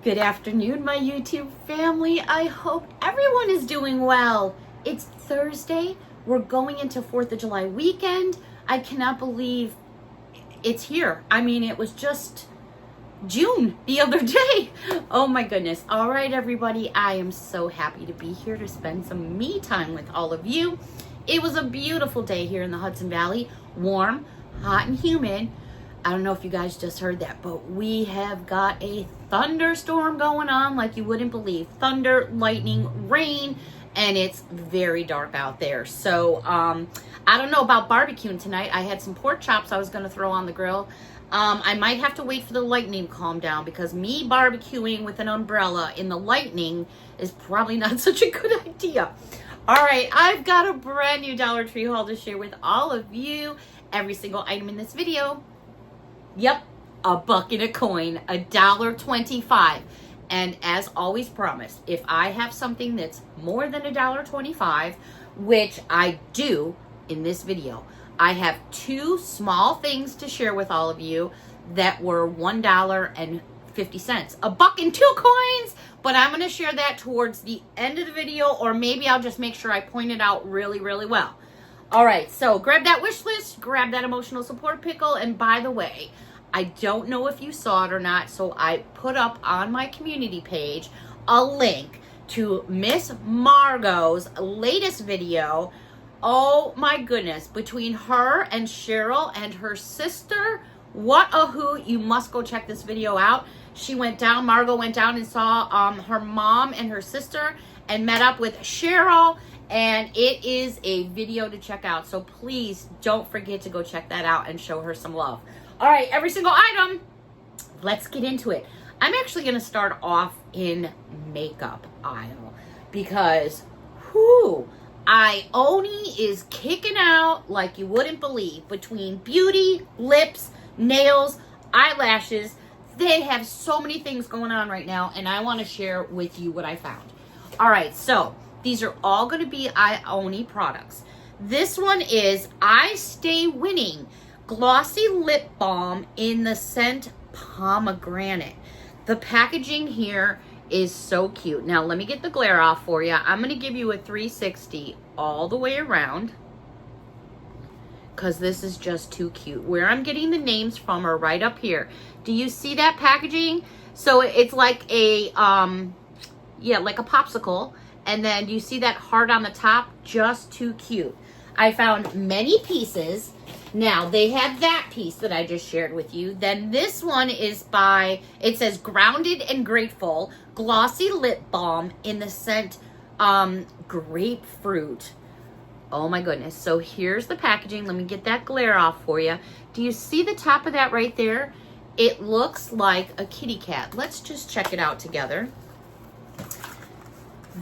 Good afternoon, my YouTube family. I hope everyone is doing well. It's Thursday. We're going into 4th of July weekend. I cannot believe it's here. I mean, it was just June the other day. Oh my goodness. All right, everybody. I am so happy to be here to spend some me time with all of you. It was a beautiful day here in the Hudson Valley. Warm, hot, and humid. I don't know if you guys just heard that, but we have got a thunderstorm going on like you wouldn't believe. Thunder, lightning, rain, and it's very dark out there. So I don't know about barbecuing tonight. I had some pork chops I was going to throw on the grill. I might have to wait for the lightning to calm down, because me barbecuing with an umbrella in the lightning is probably not such a good idea. All right, I've got a brand new Dollar Tree haul to share with all of you. Every single item in this video, yep, a buck and a coin, $1.25. And as always promised, if I have something that's more than $1.25, which I do in this video, I have two small things to share with all of you that were $1.50, a buck and 2 coins. But I'm going to share that towards the end of the video, or maybe I'll just make sure I point it out really, really well. All right, so grab that wish list, grab that emotional support pickle, and by the way, I don't know if you saw it or not, so I put up on my community page a link to Miss Margot's latest video. Oh my goodness, between her and Cheryl and her sister, what a hoot. You must go check this video out. She went down, Margot went down and saw her mom and her sister and met up with Cheryl, and it is a video to check out. So please don't forget to go check that out and show her some love. All right, every single item, let's get into it. I'm actually going to start off in makeup aisle because, whoo, Ioni is kicking out like you wouldn't believe. Between beauty, lips, nails, eyelashes, they have so many things going on right now, and I want to share with you what I found. All right, so these are all going to be Ioni products. This one is I Stay Winning Glossy Lip Balm in the scent Pomegranate. The packaging here is so cute. Now, let me get the glare off for you. I'm going to give you a 360 all the way around because this is just too cute. Where I'm getting the names from are right up here. Do you see that packaging? So it's like a, yeah, like a popsicle. And then you see that heart on the top? Just too cute. I found many pieces. Now, they have that piece that I just shared with you. Then this one is by, it says Grounded and Grateful Glossy Lip Balm in the scent Grapefruit. Oh my goodness. So here's the packaging. Let me get that glare off for you. Do you see the top of that right there? It looks like a kitty cat. Let's just check it out together.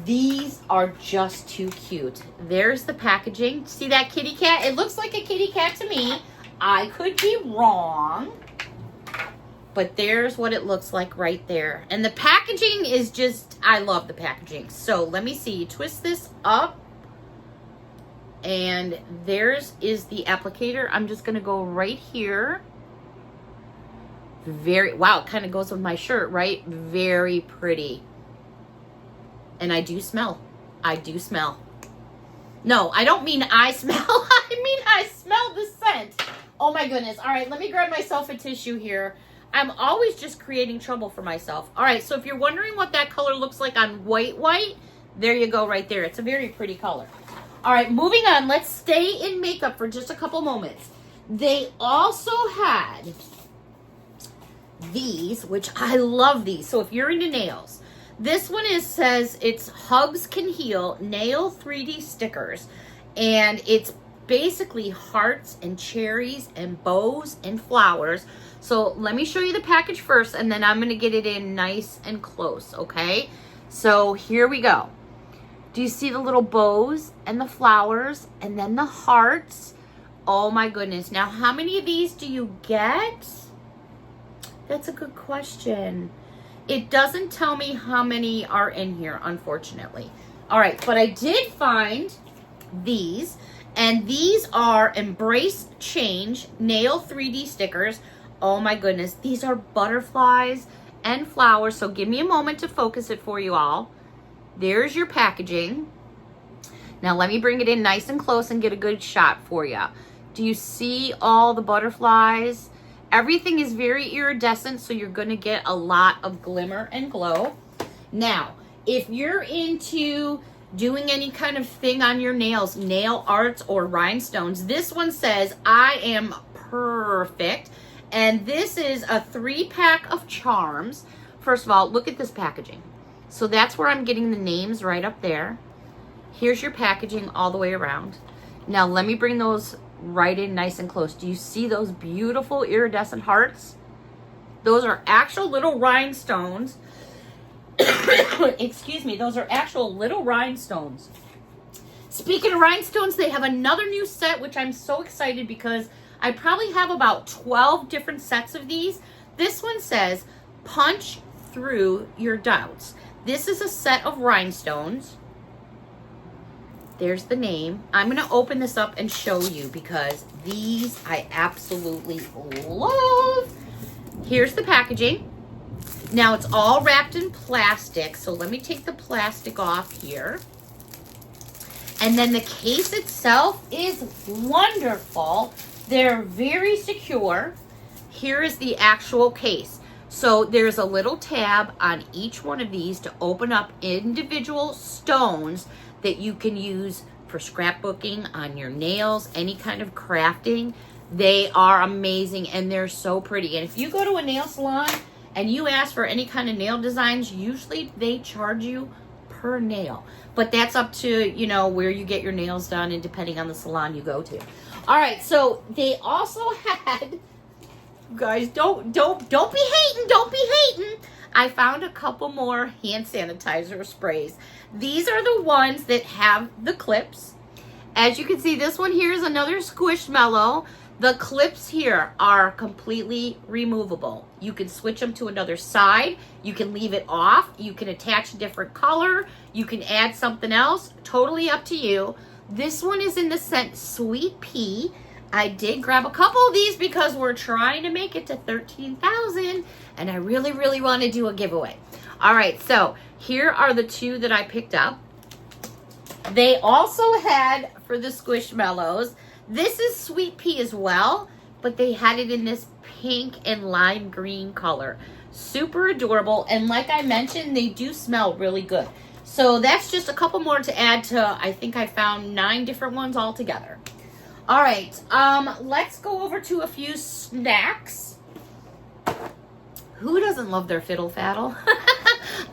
These are just too cute. There's the packaging. See that kitty cat? It looks like a kitty cat to me. I could be wrong, but there's what it looks like right there. And the packaging is just, I love the packaging. So let me see. Twist this up. And there's is the applicator. I'm just going to go right here. Very, wow, it kind of goes with my shirt, right? Very pretty. And I do smell. I do smell. No, I don't mean I smell. I mean I smell the scent. Oh my goodness. All right, let me grab myself a tissue here. I'm always just creating trouble for myself. All right, so if you're wondering what that color looks like on white, there you go right there. It's a very pretty color. All right, moving on. Let's stay in makeup for just a couple moments. They also had these, which I love these. So if you're into nails, this one says it's Hugs Can Heal Nail 3D Stickers. And it's basically hearts and cherries and bows and flowers. So let me show you the package first, and then I'm going to get it in nice and close, okay? So here we go. Do you see the little bows and the flowers and then the hearts? Oh my goodness. Now, how many of these do you get? That's a good question. It doesn't tell me how many are in here, unfortunately. All right, but I did find these, and these are Embrace Change Nail 3D stickers. Oh my goodness, these are butterflies and flowers. So give me a moment to focus it for you all. There's your packaging. Now let me bring it in nice and close and get a good shot for you. Do you see all the butterflies? Everything is very iridescent, so you're going to get a lot of glimmer and glow. Now, if you're into doing any kind of thing on your nails, nail arts or rhinestones, this one says, I am perfect. And this is a 3-pack of charms. First of all, look at this packaging. So that's where I'm getting the names right up there. Here's your packaging all the way around. Now let me bring those right in nice and close. Do you see those beautiful iridescent hearts? Those are actual little rhinestones. Excuse me, those are actual little rhinestones. Speaking of rhinestones, they have another new set, which I'm so excited because I probably have about 12 different sets of these. This one says, punch through your doubts. This is a set of rhinestones. There's the name. I'm going to open this up and show you because these I absolutely love. Here's the packaging. Now it's all wrapped in plastic, so let me take the plastic off here. And then the case itself is wonderful. They're very secure. Here is the actual case. So there's a little tab on each one of these to open up individual stones that you can use for scrapbooking on your nails, any kind of crafting. They are amazing and they're so pretty. And if you go to a nail salon and you ask for any kind of nail designs, usually they charge you per nail. But that's up to, you know, where you get your nails done and depending on the salon you go to. All right, so they also had, you guys, don't be hating, don't be hating. I found a couple more hand sanitizer sprays. These are the ones that have the clips. As you can see, this one here is another Squishmallow. The clips here are completely removable. You can switch them to another side. You can leave it off. You can attach a different color. You can add something else. Totally up to you. This one is in the scent Sweet Pea. I did grab a couple of these because we're trying to make it to 13,000 and I really, really want to do a giveaway. All right, so here are the 2 that I picked up. They also had, for the Squishmallows, this is Sweet Pea as well, but they had it in this pink and lime green color. Super adorable, and like I mentioned, they do smell really good. So that's just a couple more to add to, I think I found 9 different ones altogether. All right, let's go over to a few snacks. Who doesn't love their fiddle faddle?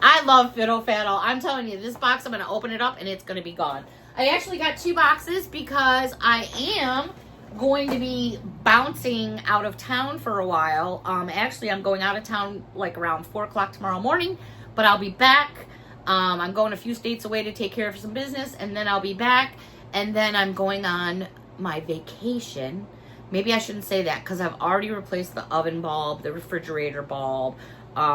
I love fiddle faddle. I'm telling you, this box, I'm going to open it up and it's going to be gone. I actually got 2 boxes because I am going to be bouncing out of town for a while. Actually, I'm going out of town like around 4 o'clock tomorrow morning, but I'll be back. I'm going a few states away to take care of some business, and then I'll be back, and then I'm going on my vacation. Maybe I shouldn't say that because I've already replaced the oven bulb, the refrigerator bulb.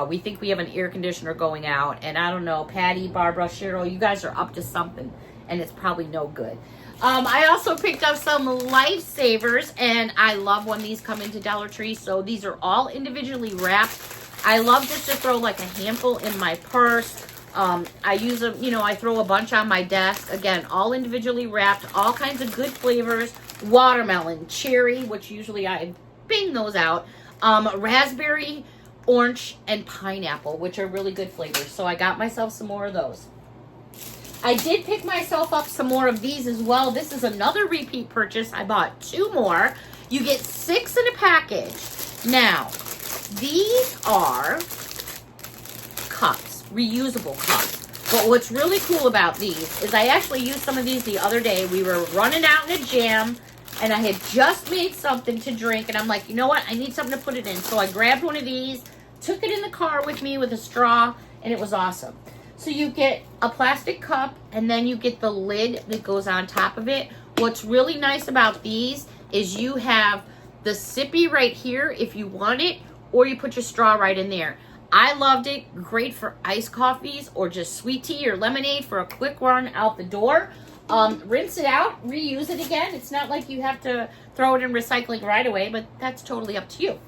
We think we have an air conditioner going out, and I don't know, Patty, Barbara, Cheryl, you guys are up to something, and it's probably no good. I also picked up some Lifesavers, and I love when these come into Dollar Tree. So these are all individually wrapped. I love just to throw like a handful in my purse. I use them, you know, I throw a bunch on my desk. Again, all individually wrapped, all kinds of good flavors. Watermelon, cherry, which usually I bang those out. Raspberry, orange, and pineapple, which are really good flavors. So I got myself some more of those. I did pick myself up some more of these as well. This is another repeat purchase. I bought 2 more. You get 6 in a package. Now, these are cups, reusable cups. But what's really cool about these is I actually used some of these the other day. We were running out in a jam, and I had just made something to drink, and I'm like, you know what? I need something to put it in. So I grabbed one of these, took it in the car with me with a straw, and it was awesome. So you get a plastic cup, and then you get the lid that goes on top of it. What's really nice about these is you have the sippy right here if you want it, or you put your straw right in there. I loved it. Great for iced coffees or just sweet tea or lemonade for a quick run out the door. Rinse it out, reuse it again. It's not like you have to throw it in recycling right away, but that's totally up to you.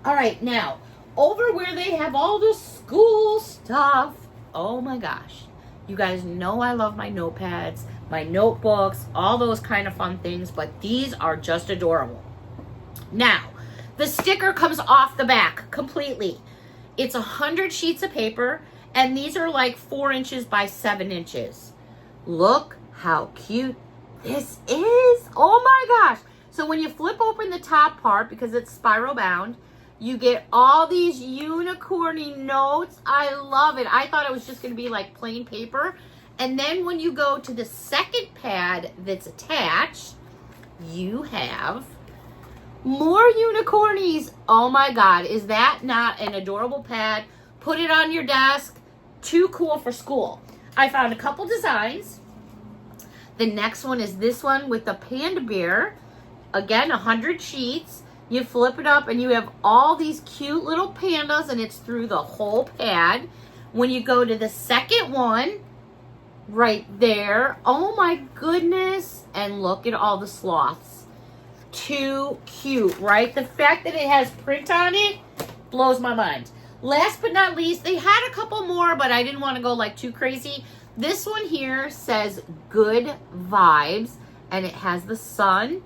All right, now, over where they have all this school stuff. Oh my gosh. You guys know I love my notepads, my notebooks, all those kind of fun things, but these are just adorable. Now, the sticker comes off the back completely. It's 100 sheets of paper, and these are like 4 inches by 7 inches. Look how cute this is. Oh my gosh. So when you flip open the top part, because it's spiral bound, you get all these unicorny notes. I love it. I thought it was just going to be like plain paper. And then when you go to the second pad that's attached, you have more unicornies. Oh my God. Is that not an adorable pad? Put it on your desk. Too cool for school. I found a couple designs. The next one is this one with the panda bear. Again, 100 sheets. You flip it up and you have all these cute little pandas, and it's through the whole pad. When you go to the second one, right there, oh my goodness, and look at all the sloths. Too cute, right? The fact that it has print on it blows my mind. Last but not least, they had a couple more, but I didn't want to go like too crazy. This one here says good vibes, and it has the sun.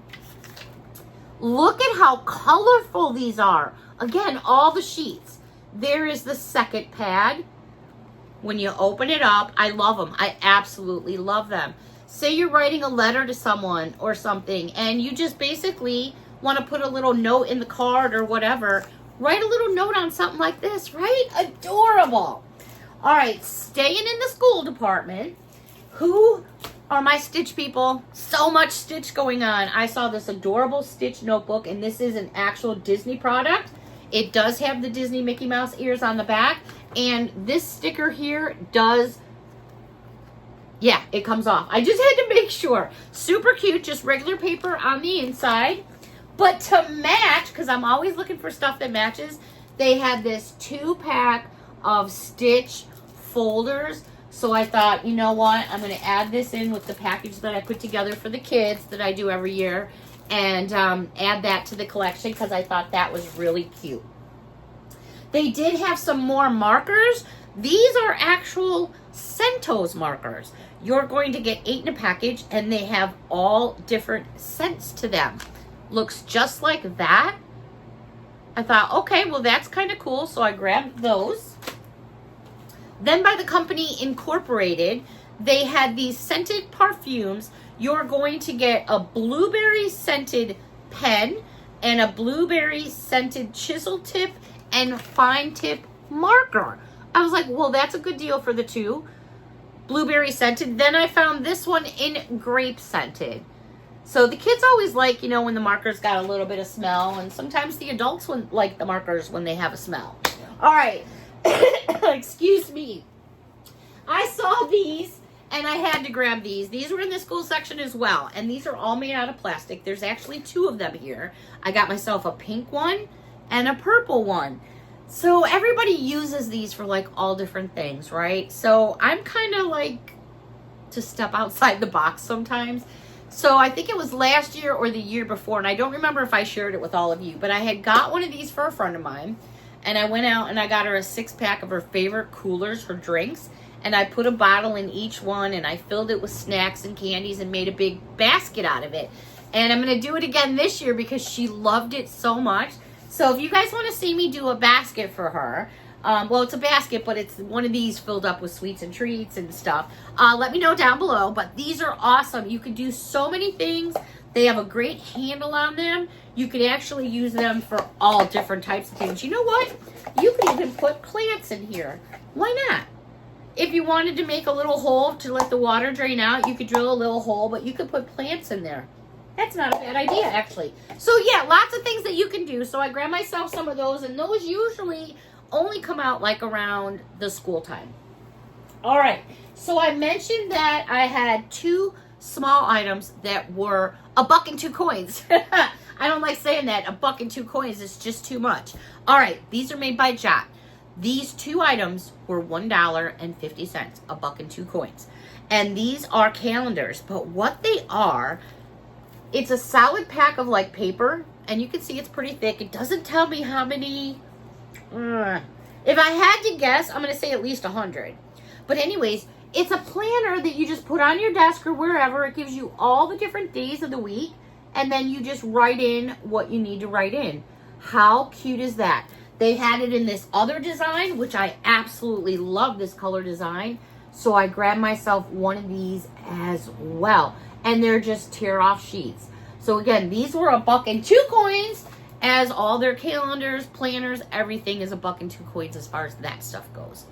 Look at how colorful these are. Again, all the sheets. There is the second pad. When you open it up, I love them. I absolutely love them. Say you're writing a letter to someone or something, and you just basically want to put a little note in the card or whatever. Write a little note on something like this, right? Adorable. All right, staying in the school department. Who are my Stitch people? So much Stitch going on. I saw this adorable Stitch notebook, and this is an actual Disney product. It does have the Disney Mickey Mouse ears on the back, and this sticker here does, yeah, it comes off. I just had to make sure. Super cute, just regular paper on the inside. But to match, because I'm always looking for stuff that matches, they had this 2-pack of Stitch folders. So I thought, you know what, I'm going to add this in with the package that I put together for the kids that I do every year, and add that to the collection because I thought that was really cute. They did have some more markers. These are actual Centos markers. You're going to get 8 in a package, and they have all different scents to them. Looks just like that. I thought, okay, well, that's kind of cool, so I grabbed those. Then by the company Incorporated, they had these scented perfumes. You're going to get a blueberry scented pen and a blueberry scented chisel tip and fine tip marker. I was like, well, that's a good deal for the 2. Blueberry scented. Then I found this one in grape scented. So the kids always like, you know, when the markers got a little bit of smell, and sometimes the adults like the markers when they have a smell. All right. Excuse me. I saw these and I had to grab these. These were in the school section as well, and these are all made out of plastic. There's actually 2 of them here. I got myself a pink one and a purple one. So everybody uses these for like all different things, right? So I'm kind of like to step outside the box sometimes. So I think it was last year or the year before, and I don't remember if I shared it with all of you, but I had got one of these for a friend of mine, and I went out and I got her a 6-pack of her favorite coolers for drinks, and I put a bottle in each one, and I filled it with snacks and candies and made a big basket out of it. And I'm going to do it again this year because she loved it so much. So if you guys want to see me do a basket for her, well, it's a basket, but it's one of these filled up with sweets and treats and stuff. Let me know down below, but these are awesome. You can do so many things. They have a great handle on them. You can actually use them for all different types of things. You know what? You could even put plants in here. Why not? If you wanted to make a little hole to let the water drain out, you could drill a little hole, but you could put plants in there. That's not a bad idea, actually. So, yeah, lots of things that you can do. So I grabbed myself some of those, and those usually only come out like around the school time. All right. So I mentioned that I had 2 small items that were $1.02. I don't like saying that. $1.02 is just too much. All right. These are made by Jot. These 2 items were $1.50, $1.02. And these are calendars. But what they are, it's a solid pack of like paper. And you can see it's pretty thick. It doesn't tell me how many If I had to guess, I'm going to say at least 100. But anyways, it's a planner that you just put on your desk or wherever. It gives you all the different days of the week, and then you just write in what you need to write in. How cute is that? They had it in this other design, which I absolutely love this color design. So I grabbed myself one of these as well. And they're just tear off sheets. So again, these were $1.02, as all their calendars, planners, everything is $1.02 as far as that stuff goes.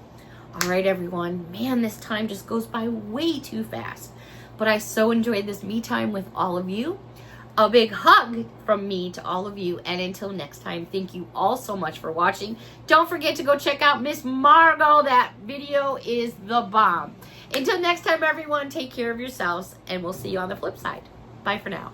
All right, everyone. Man, this time just goes by way too fast. But I so enjoyed this me time with all of you. A big hug from me to all of you. And until next time, thank you all so much for watching. Don't forget to go check out Miss Margot. That video is the bomb. Until next time, everyone, take care of yourselves, and we'll see you on the flip side. Bye for now.